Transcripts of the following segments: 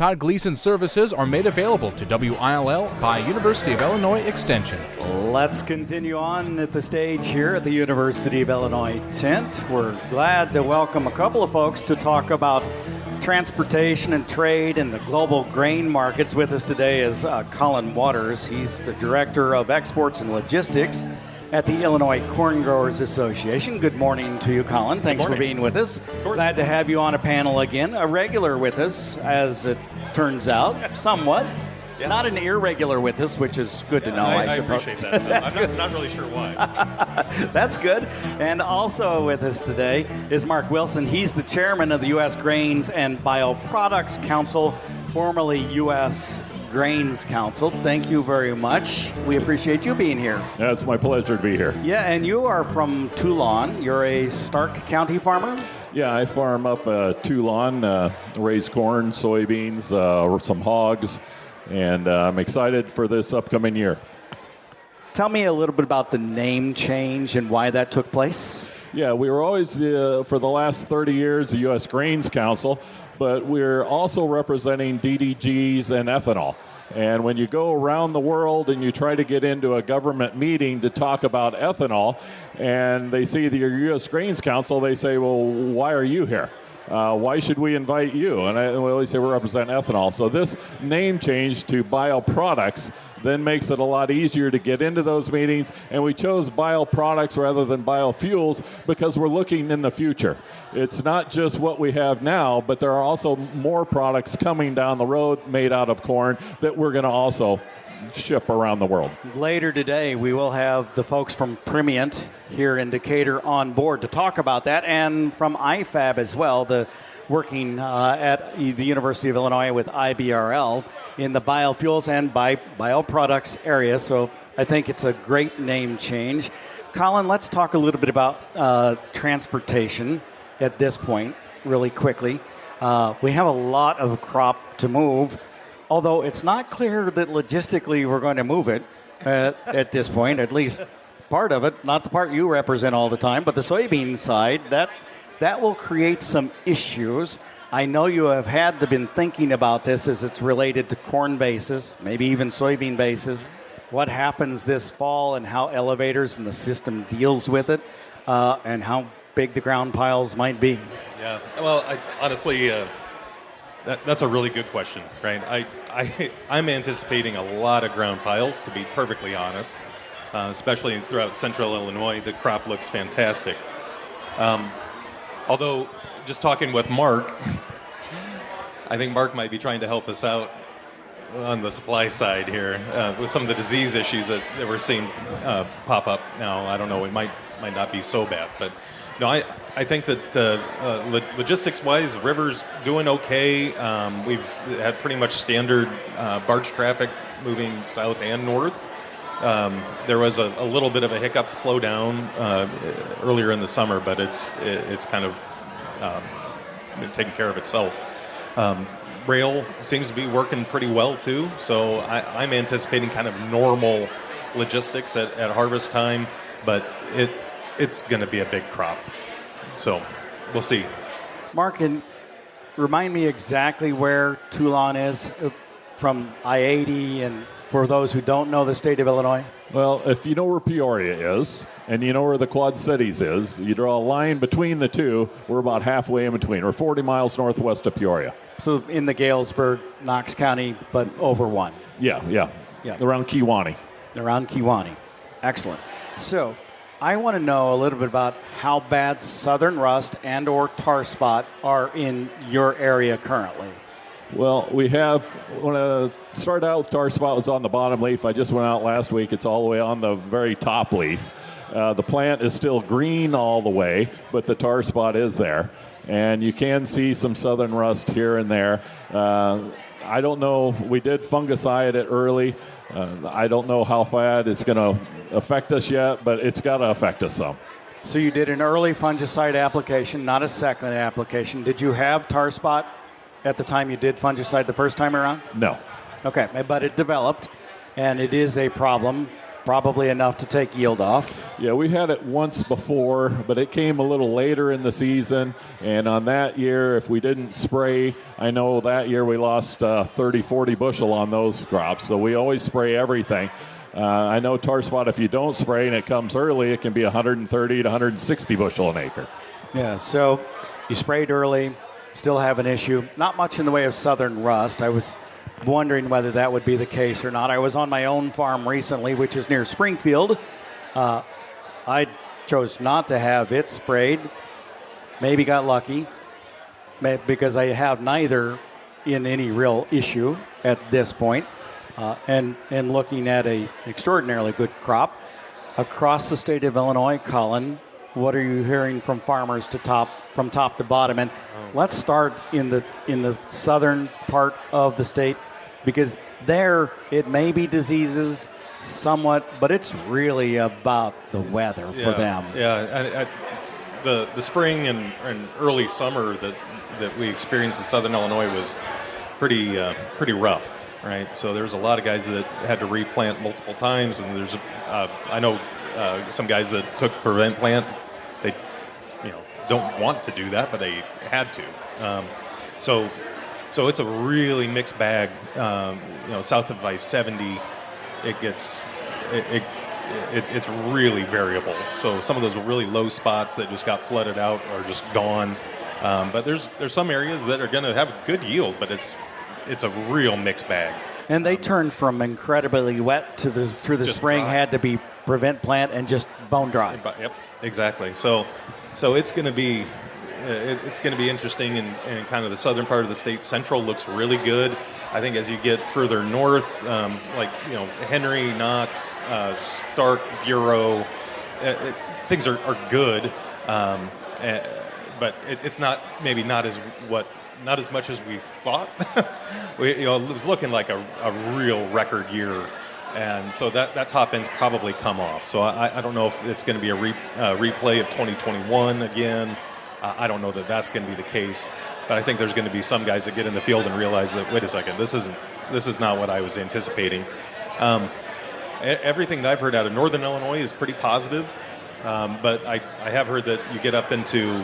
Todd Gleason's services are made available to WILL by University of Illinois Extension. Let's continue on at the stage here at the University of Illinois tent. We're glad to welcome a couple of folks to talk about transportation and trade and the global grain markets. With us today is Collin Waters. He's the Director of Exports and Logistics at the Illinois Corn Growers Association. Good morning to you, Collin. Thanks for being with us. Glad to have you on a panel again. A regular with us, as it turns out, somewhat. Yeah. Not an irregular with us, which is good to know, I suppose. I appreciate that. I'm not really sure why. That's good. And also with us today is Mark Wilson. He's the chairman of the U.S. Grains and BioProducts Council, formerly U.S. Grains Council. Thank you very much. We appreciate you being here. Yeah, it's my pleasure to be here. Yeah, and you are from Toulon. You're a Stark County farmer? Yeah, I farm up Toulon, raise corn, soybeans, some hogs, and I'm excited for this upcoming year. Tell me a little bit about the name change and why that took place. Yeah, we were always, for the last 30 years, the U.S. Grains Council, but we're also representing DDGs and ethanol. And when you go around the world and you try to get into a government meeting to talk about ethanol, and they see the U.S. Grains Council, they say, well, why are you here? Why should we invite you? And we always say we represent ethanol. So this name change to BioProducts then makes it a lot easier to get into those meetings. And we chose BioProducts rather than biofuels because we're looking in the future. It's not just what we have now, but there are also more products coming down the road made out of corn that we're going to also ship around the world. Later today, we will have the folks from Primient here in Decatur on board to talk about that, and from IFAB as well, working at the University of Illinois with IBRL in the biofuels and bioproducts area. So I think it's a great name change. Collin, let's talk a little bit about transportation at this point, really quickly. We have a lot of crop to move, although it's not clear that logistically we're going to move it at this point, at least part of it, not the part you represent all the time, but the soybean side, that will create some issues. I know you have had to been thinking about this as it's related to corn bases, maybe even soybean bases, what happens this fall and how elevators and the system deals with it, and how big the ground piles might be. Yeah, well, honestly, that's a really good question, right? I'm anticipating a lot of ground piles, to be perfectly honest, especially throughout central Illinois. The crop looks fantastic. Although, just talking with Mark, I think Mark might be trying to help us out on the supply side here with some of the disease issues that we're seeing pop up now. I don't know, it might not be so bad, but no, I think that logistics-wise, the river's doing okay. We've had pretty much standard barge traffic moving south and north. There was a little bit of a hiccup slowdown earlier in the summer, but it's kind of taken care of itself. Rail seems to be working pretty well too, so I'm anticipating kind of normal logistics at harvest time, but it's going to be a big crop. So we'll see. Mark, and remind me exactly where Toulon is from I-80, and for those who don't know the state of Illinois. Well, if you know where Peoria is and you know where the Quad Cities is, you draw a line between the two. We're about halfway in between. We're 40 miles northwest of Peoria. So in the Galesburg, Knox County, but over one. Yeah. Around Kewanee. Around Kewanee. Excellent. So I want to know a little bit about how bad southern rust and or tar spot are in your area currently. Well, we have, when I started out with tar spot was on the bottom leaf. I just went out last week. It's all the way on the very top leaf. The plant is still green all the way, but the tar spot is there. And you can see some southern rust here and there. I don't know. We did fungicide it early. I don't know how bad it's going to affect us yet, but it's got to affect us some. So you did an early fungicide application, not a second application. Did you have tar spot at the time you did fungicide the first time around? No. Okay, but it developed, and it is a problem. probably enough to take yield off. Yeah, we had it once before, but it came a little later in the season. And on that year, if we didn't spray, I know that year we lost 30, 40 bushel on those crops. So we always spray everything. I know tar spot, if you don't spray and it comes early, it can be 130 to 160 bushel an acre. Yeah, so you sprayed early, still have an issue. Not much in the way of southern rust. I was wondering whether that would be the case or not. I was on my own farm recently, which is near Springfield. I chose not to have it sprayed. Maybe got lucky because I have neither in any real issue at this point. And looking at a extraordinarily good crop across the state of Illinois. Collin, what are you hearing from farmers from top to bottom? And let's start in the southern part of the state, because there it may be diseases somewhat, but it's really about the weather for them. Yeah, the spring and early summer that we experienced in southern Illinois was pretty rough. Right, so there's a lot of guys that had to replant multiple times, and there's I know some guys that took prevent plant. They, don't want to do that, but they had to. So it's a really mixed bag. South of I-70, it's really variable. So some of those really low spots that just got flooded out are just gone. But there's some areas that are going to have good yield, but it's a real mixed bag. And they turned from incredibly wet through the spring, dry. had to be prevent plant and just bone dry. Yep, exactly. So it's going to be interesting in kind of the southern part of the state. Central looks really good. I think as you get further north, Henry, Knox, Stark, Bureau, things are good, but it's not as much as we thought. It was looking like a real record year, and so that top end's probably come off. So I don't know if it's going to be a replay of 2021 again. I don't know that that's going to be the case, but I think there's going to be some guys that get in the field and realize that, wait a second, this is not what I was anticipating. Everything that I've heard out of northern Illinois is pretty positive. But I have heard that you get up into,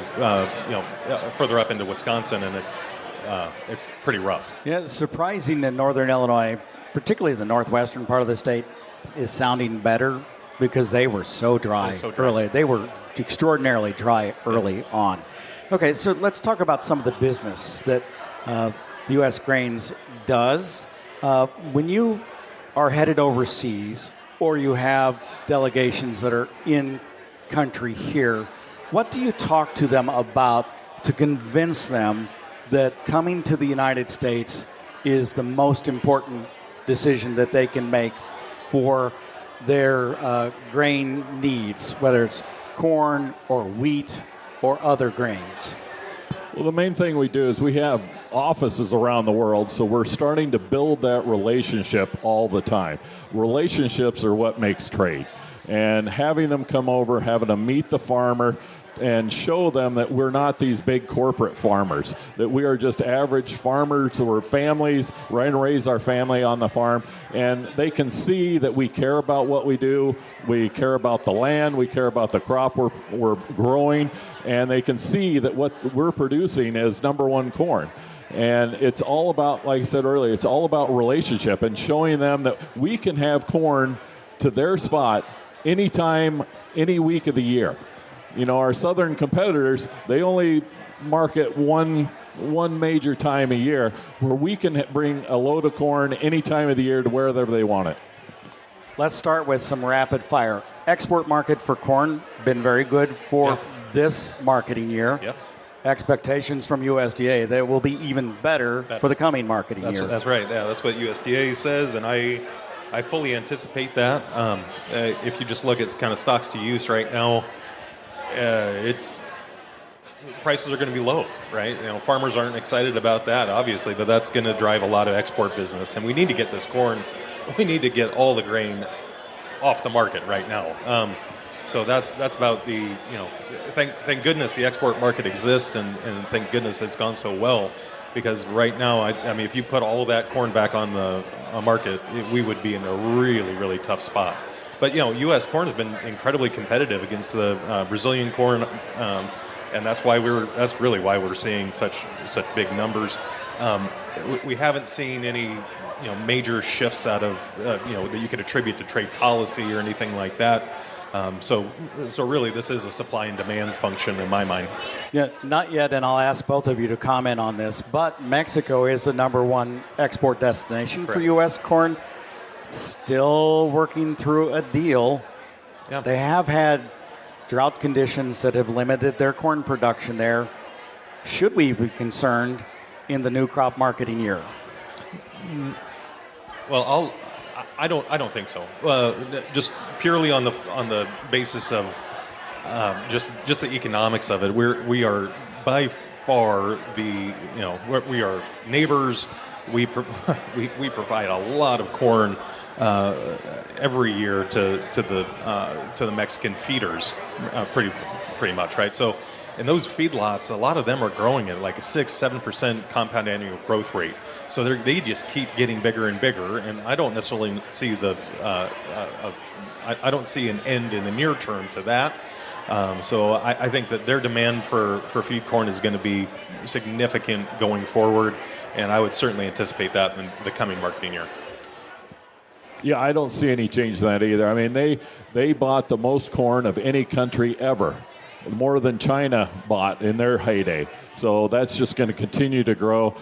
further up into Wisconsin, and it's pretty rough. Yeah, it's surprising that northern Illinois, particularly the northwestern part of the state, is sounding better because they were so dry early. They were extraordinarily dry early on. Okay, so let's talk about some of the business that U.S. Grains does. When you are headed overseas, or you have delegations that are in country here, what do you talk to them about to convince them that coming to the United States is the most important decision that they can make for their grain needs, whether it's corn or wheat or other grains? Well, the main thing we do is we have offices around the world, so we're starting to build that relationship all the time. Relationships are what makes trade. And having them come over, having them meet the farmer, and show them that we're not these big corporate farmers, that we are just average farmers who are families, right, and raise our family on the farm, and they can see that we care about what we do, we care about the land, we care about the crop we're growing, and they can see that what we're producing is number one corn. And it's all about, like I said earlier, it's all about relationship and showing them that we can have corn to their spot anytime, any week of the year. Our southern competitors, they only market one major time a year, where we can bring a load of corn any time of the year to wherever they want it. Let's start with some rapid fire. Export market for corn, been very good for this marketing year. Yep. Expectations from USDA, that will be even better for the coming marketing year. That's right. Yeah, that's what USDA says, and I fully anticipate that. If you just look at kind of stocks to use right now, prices are going to be low, right? Farmers aren't excited about that, obviously, but that's going to drive a lot of export business, and we need to get this corn. We need to get all the grain off the market right now. So that's about the, thank goodness the export market exists, and thank goodness it's gone so well, because right now, I mean, if you put all of that corn back on the market, we would be in a really, really tough spot. But U.S. corn has been incredibly competitive against the Brazilian corn, and that's really why we're seeing such big numbers. We haven't seen any major shifts out of that you could attribute to trade policy or anything like that. So really, this is a supply and demand function in my mind. Yeah, not yet, and I'll ask both of you to comment on this, but Mexico is the number one export destination Correct. for U.S. corn. Still working through a deal. Yeah. They have had drought conditions that have limited their corn production there. Should we be concerned in the new crop marketing year? Well, I don't think so. Just purely on the basis of just the economics of it. We are by far we are neighbors. We provide a lot of corn every year to the Mexican feeders, pretty much, right? So, in those feedlots, a lot of them are growing at like a 6-7% compound annual growth rate. So they just keep getting bigger and bigger, and I don't necessarily see I don't see an end in the near term to that. So I think that their demand for feed corn is going to be significant going forward, and I would certainly anticipate that in the coming marketing year. Yeah, I don't see any change to that either. I mean, they bought the most corn of any country ever, more than China bought in their heyday. So that's just going to continue to grow.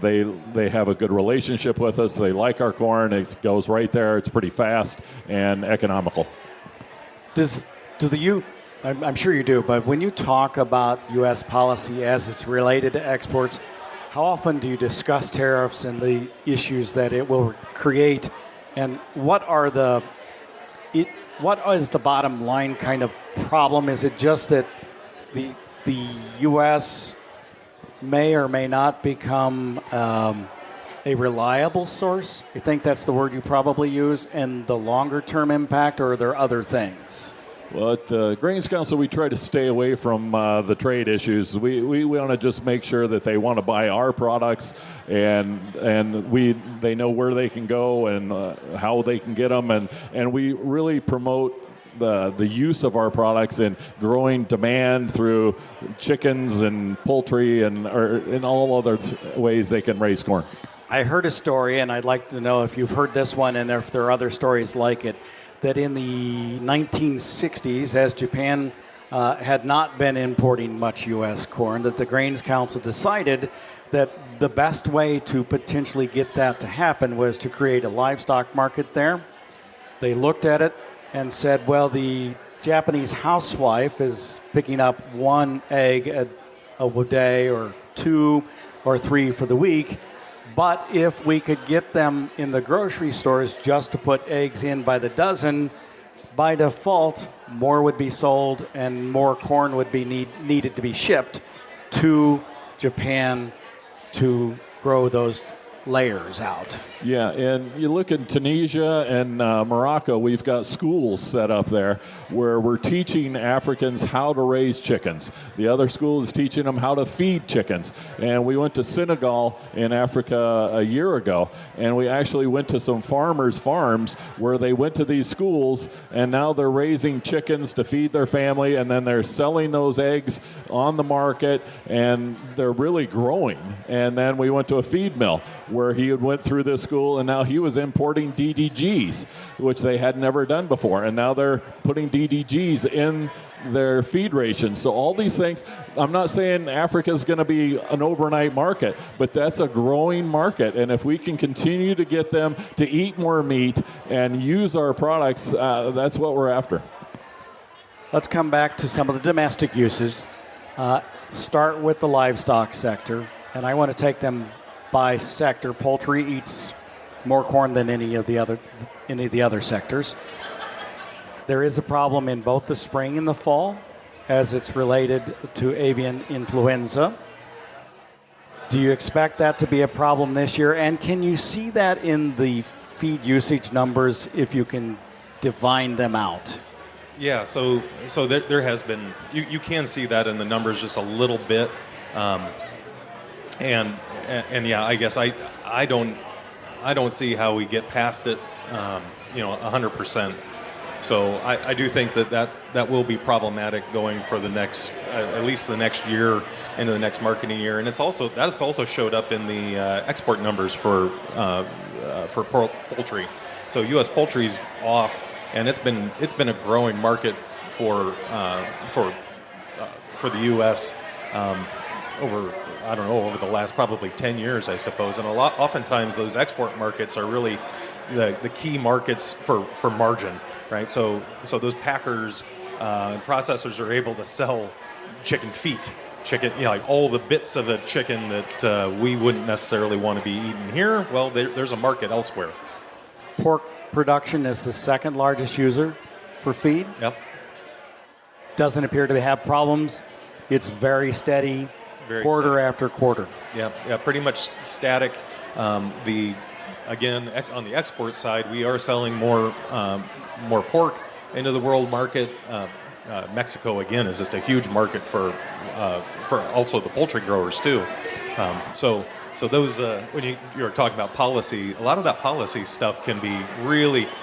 They have a good relationship with us. They like our corn. It goes right there. It's pretty fast and economical. I'm sure you do, but when you talk about U.S. policy as it's related to exports, how often do you discuss tariffs and the issues that it will create? And what is the bottom line kind of problem? Is it just that the U.S. may or may not become a reliable source? You think that's the word you probably use, and the longer term impact, or are there other things? Well, at the Grains Council, we try to stay away from the trade issues. We want to just make sure that they want to buy our products, and they know where they can go and how they can get them, and we really promote the use of our products and growing demand through chickens and poultry and in all other ways they can raise corn. I heard a story, and I'd like to know if you've heard this one and if there are other stories like it, that in the 1960s, as Japan had not been importing much U.S. corn, that the Grains Council decided that the best way to potentially get that to happen was to create a livestock market there. They looked at it and said, well, the Japanese housewife is picking up one egg a day or 2 or 3 for the week. But if we could get them in the grocery stores just to put eggs in by the dozen, by default, more would be sold and more corn would be needed to be shipped to Japan to grow those layers out. Yeah, and you look in Tunisia and Morocco, we've got schools set up there where we're teaching Africans how to raise chickens. The other school is teaching them how to feed chickens. And we went to Senegal in Africa a year ago, and we actually went to some farmers' farms where they went to these schools, and now they're raising chickens to feed their family, and then they're selling those eggs on the market, and they're really growing. And then we went to a feed mill where he went through this school, and now he was importing DDGs, which they had never done before. And now they're putting DDGs in their feed rations. So all these things, I'm not saying Africa's going to be an overnight market, but that's a growing market. And if we can continue to get them to eat more meat and use our products, that's what we're after. Let's come back to some of the domestic uses. Start with the livestock sector, and I want to take them by sector. Poultry eats more corn than any of the other sectors. There is a problem in both the spring and the fall as it's related to avian influenza. Do you expect that to be a problem this year? And can you see that in the feed usage numbers if you can divine them out? Yeah, so there has been, you can see that in the numbers just a little bit. And yeah, I guess I don't see how we get past it, 100%. So I do think that will be problematic going for the next, at least the next year into the next marketing year. And that's also showed up in the export numbers for poultry. So U.S. poultry's off, and it's been a growing market for the U.S. Over the last probably 10 years, I suppose. And oftentimes those export markets are really the key markets for margin, right? So those packers and processors are able to sell chicken feet, like all the bits of a chicken that we wouldn't necessarily want to be eating here. Well, there's a market elsewhere. Pork production is the second largest user for feed. Yep. Doesn't appear to have problems. It's very steady, quarter after quarter. Yeah, pretty much static. On the export side, we are selling more pork into the world market. Mexico again is just a huge market for also the poultry growers too. So those when you're talking about policy, a lot of that policy stuff can be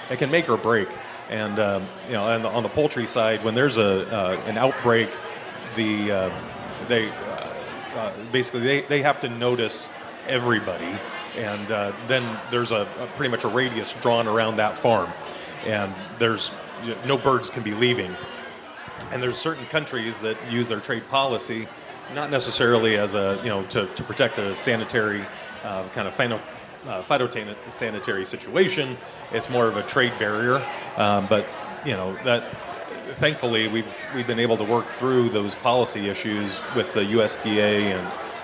it can make or break. And and on the poultry side, when there's an outbreak, they have to notice everybody, and then there's pretty much a radius drawn around that farm, and there's no birds can be leaving. And there's certain countries that use their trade policy not necessarily as to protect a sanitary kind of phytosanitary situation. It's more of a trade barrier, but that thankfully we've been able to work through those policy issues with the USDA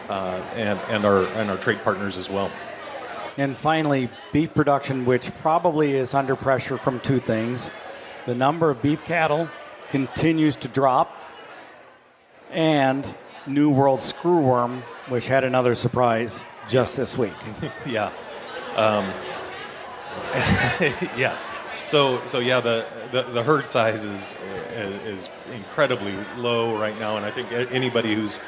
and our trade partners as well. And finally, beef production, which probably is under pressure from two things. The number of beef cattle continues to drop, and New World screwworm, which had another surprise just this week. Yeah. Yes. So yeah, the herd size is incredibly low right now, and I think anybody who's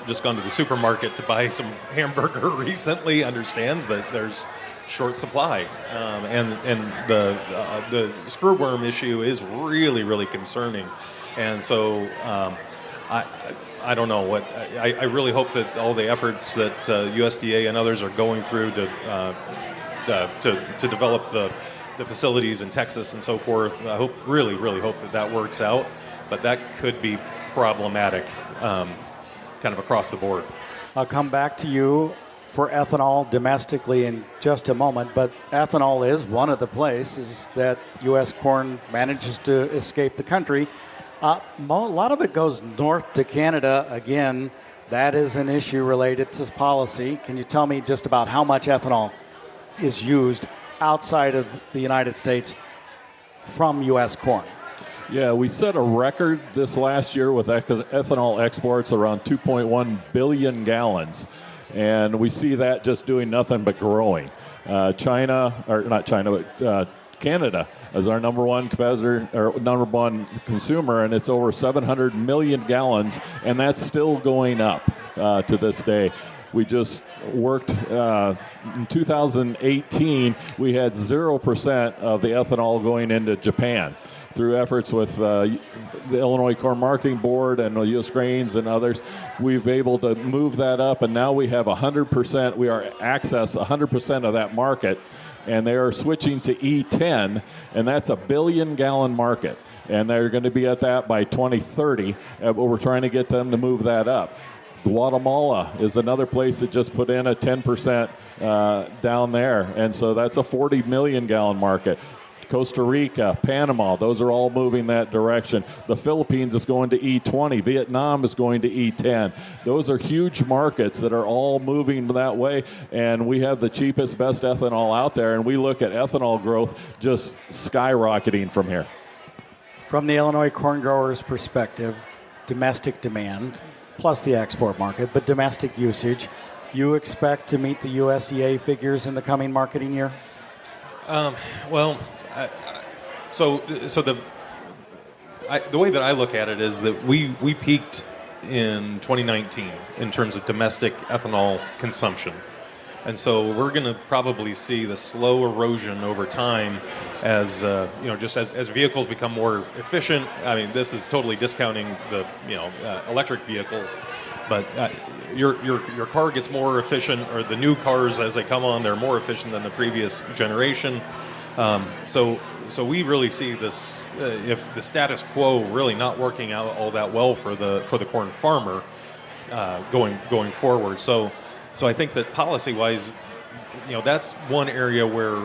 just gone to the supermarket to buy some hamburger recently understands that there's short supply, and the screwworm issue is really, really concerning, and so I don't know what I really hope that all the efforts that USDA and others are going through to develop the facilities in Texas and so forth. I really hope that works out, but that could be problematic, kind of across the board. I'll come back to you for ethanol domestically in just a moment, but ethanol is one of the places that U.S. corn manages to escape the country. A lot of it goes north to Canada. Again, that is an issue related to policy. Can you tell me just about how much ethanol is used outside of the United States from U.S. corn? Yeah, we set a record this last year with ethanol exports around 2.1 billion gallons. And we see that just doing nothing but growing. Canada is our number one competitor, or number one consumer, and it's over 700 million gallons, and that's still going up to this day. We just worked in 2018, we had 0% of the ethanol going into Japan. Through efforts with the Illinois Corn Marketing Board and the U.S. Grains and others, we've been able to move that up, and now we have 100%. We are access 100% of that market, and they are switching to E10, and that's a billion-gallon market, and they're going to be at that by 2030. But we're trying to get them to move that up. Guatemala is another place that just put in a 10% down there, and so that's a 40 million gallon market. Costa Rica, Panama, those are all moving that direction. The Philippines is going to E20. Vietnam is going to E10. Those are huge markets that are all moving that way, and we have the cheapest, best ethanol out there, and we look at ethanol growth just skyrocketing from here. From the Illinois corn growers' perspective, domestic demand, plus the export market, but domestic usage, you expect to meet the USDA figures in the coming marketing year? The way that I look at it is that we peaked in 2019 in terms of domestic ethanol consumption. And so we're going to probably see the slow erosion over time as, just as vehicles become more efficient. I mean, this is totally discounting the, electric vehicles, but your car gets more efficient, or the new cars as they come on, they're more efficient than the previous generation. So we really see this, if the status quo really not working out all that well for the corn farmer going forward. So I think that policy-wise, that's one area where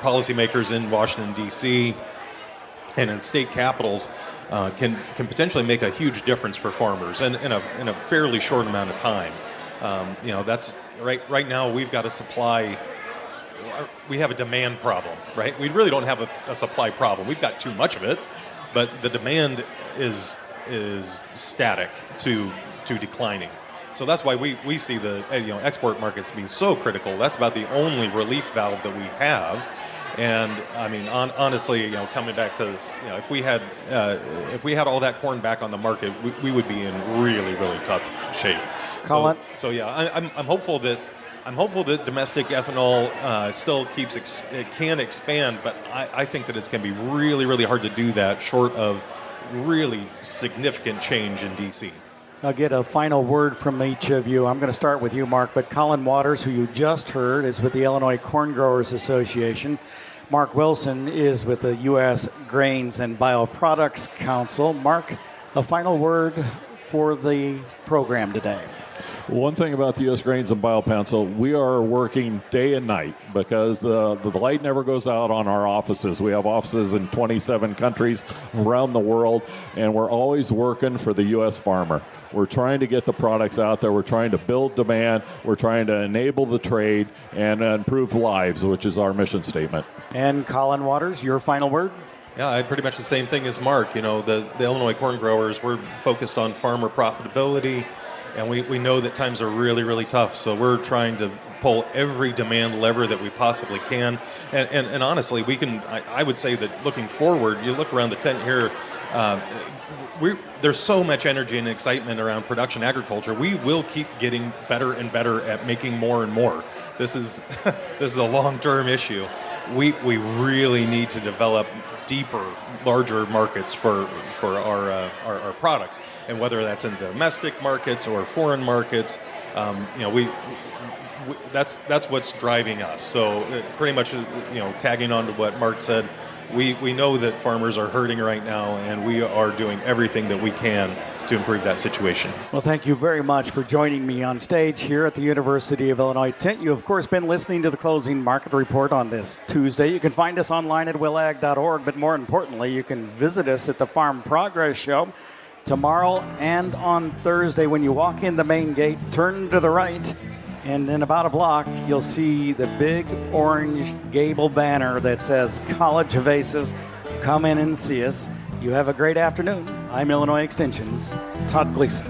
policymakers in Washington D.C. and in state capitals can potentially make a huge difference for farmers, and in a fairly short amount of time. That's right now we've got a supply. We have a demand problem, right? We really don't have a supply problem. We've got too much of it, but the demand is static to declining. So that's why we see the export markets being so critical. That's about the only relief valve that we have. And I mean, honestly, coming back to this, if we had all that corn back on the market, we would be in really, really tough shape. Collin? So yeah, I'm hopeful that domestic ethanol still can expand, but I think that it's going to be really, really hard to do that short of really significant change in D.C. I'll get a final word from each of you. I'm going to start with you, Mark, but Collin Waters, who you just heard, is with the Illinois Corn Growers Association. Mark Wilson is with the U.S. Grains and BioProducts Council. Mark, a final word for the program today. One thing about the U.S. Grains and BioProducts, we are working day and night because the light never goes out on our offices. We have offices in 27 countries around the world, and we're always working for the U.S. farmer. We're trying to get the products out there. We're trying to build demand. We're trying to enable the trade and improve lives, which is our mission statement. And Collin Waters, your final word? Yeah, I pretty much the same thing as Mark. The Illinois corn growers, we're focused on farmer profitability. And we know that times are really, really tough. So we're trying to pull every demand lever that we possibly can. And honestly, I would say that looking forward, you look around the tent here, there's so much energy and excitement around production agriculture. We will keep getting better and better at making more and more. This is a long-term issue. We really need to develop deeper, larger markets for our products, and whether that's in domestic markets or foreign markets, that's what's driving us. So pretty much, tagging on to what Mark said, we know that farmers are hurting right now, and we are doing everything that we can to improve that situation. Well, thank you very much for joining me on stage here at the University of Illinois Tent. You, of course, been listening to the Closing Market Report on this Tuesday. You can find us online at willag.org, but more importantly, you can visit us at the Farm Progress Show tomorrow and on Thursday. When you walk in the main gate, turn to the right, and in about a block, you'll see the big orange gable banner that says College of Aces. Come in and see us. You have a great afternoon. I'm Illinois Extension's Todd Gleason.